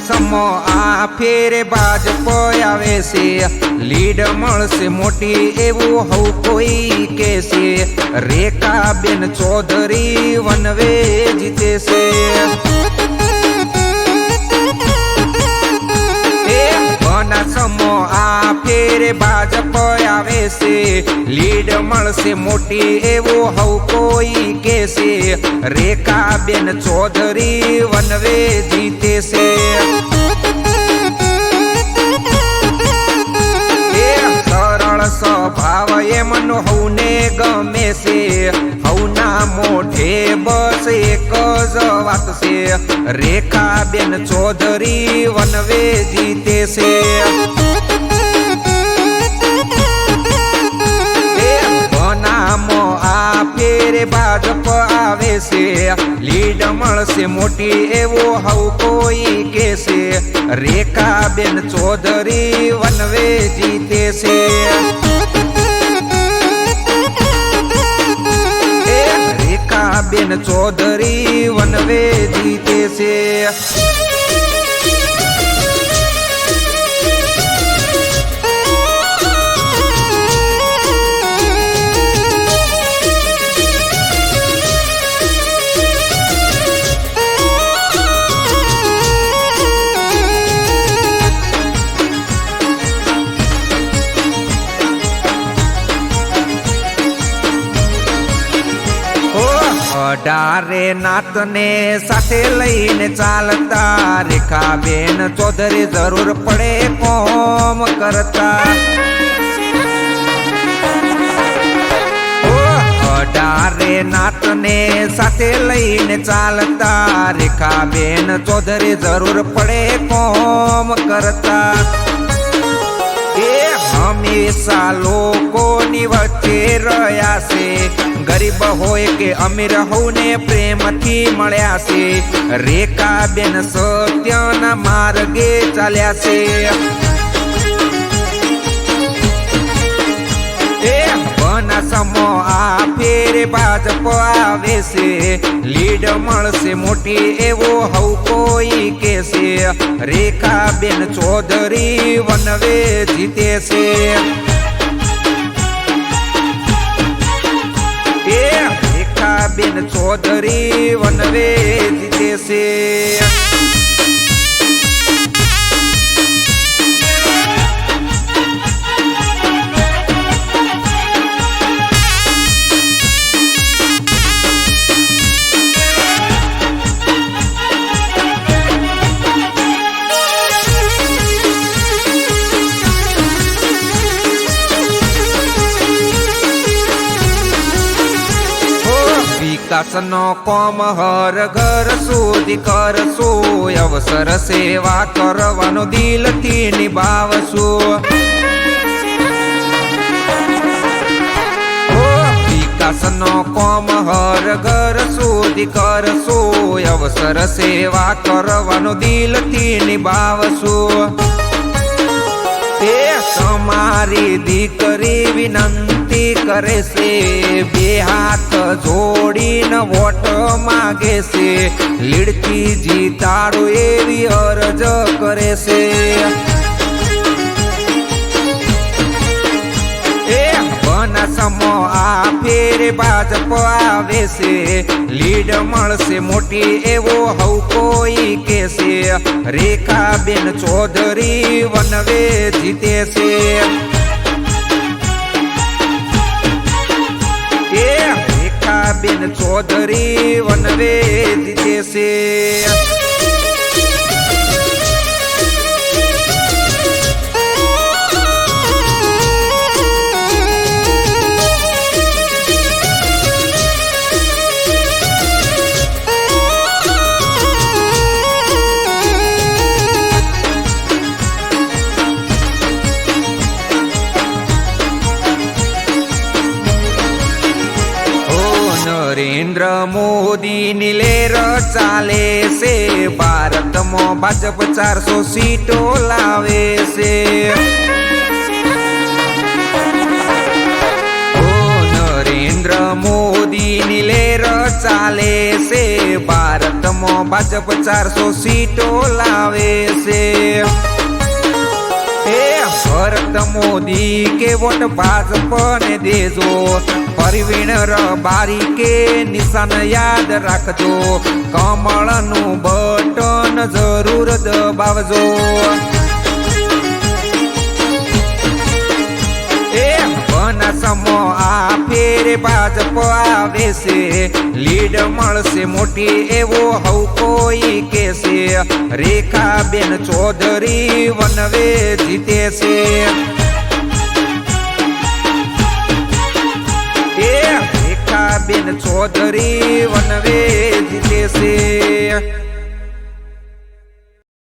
સમો આ ફેરે ભાજપ આવે છે, લીડ મળશે મોટી એવું હવ કોઈ કહેશે, રેખાબેન ચૌધરી વનવે જીતે છે। સમો આ ફેરે ભાજપ આવે છે, લીડ મળશે મોટી એવું હવ કોઈ કહેશે, રેખાબેન ચૌધરી વનવે જીતે છે। સરળ સ્વભાવ એમનો હવને ગમે છે, હવના મોઢે બસ એક જ વાત છે, રેખાબેન ચૌધરી વનવે જીતે છે। બનામો આ ફેરે ભાજપ આવે છે, લીડ મળશે મોટી એવો હવ કોઈ કહેશે, રેખાબેન ચૌધરી વનવે જીતે છે। રેખાબેન ચૌધરી વનવે જીતે છે। અઢારે નાતને સાથે લઈને ચાલતા, રેખાબેન ચૌધરી જરૂર પડે કોમ કરતા। અઢારે નાતને સાથે લઈને ચાલતા, રેખાબેન ચૌધરી જરૂર પડે કોમ કરતા। હંમેશા લોકોની વચ્ચે રહ્યા છે, ગરીબ હોય કે અમીર હોને પ્રેમથી મળ્યા છે, રેખાબેન સત્યના માર્ગે ચાલ્યા છે। સમો આ ફેરે ભાજપ આવે છે, લીડ મળશે મોટી એવો હવ કોઈ કહેશે, રેખાબેન ચૌધરી વનવે જીતે છે। રેખાબેન ચૌધરી વનવે જીતે છે। વિકાસનો કોમ હર ઘર સુધી કરશું, અવસર સેવા કરવાનો દિલથી નિભાવશું। વિકાસનો કોમ હર ઘર સુધી કરશું, અવસર સેવા કરવાનો દિલથી નિભાવશું। તમારી દીકરી વિનંતી કરે છે, બે હાથ જોડીને વોટ માગે છે, લીડથી જીતાડો એવી અરજ કરે છે। સમો આ ફેરે ભાજપ આવે છે, લીડ મળશે મોટી એવો હવ કોઈ કહેશે, રેખાબેન ચૌધરી વનવે જીતે છે। રેખાબેન ચૌધરી વનવે જીતે છે। નરેન્દ્ર મોદીની લહેર ચાલે છે, ભારતમાં ભાજપ 400 સીટો લાવે છે। નરેન્દ્ર નરેન્દ્ર મોદીની લેર ચાલે છે, ભારતમાં ભાજપ 400 સીટો લાવે છે। ભરત મોદી કે વોટ ભાજપને દેજો, પરવીણ રબારી કે નિશાન યાદ રાખજો, કમળનું બટન જરૂર દબાવજો। બનાસમાં આ ફેરે ભાજપ આવે છે, લીડ મળશે મોટી એવો હવ કોઈ કહેશે, રેખાબેન ચૌધરી વનવે જીતે છે। રેખાબેન ચૌધરી વનવે જીતે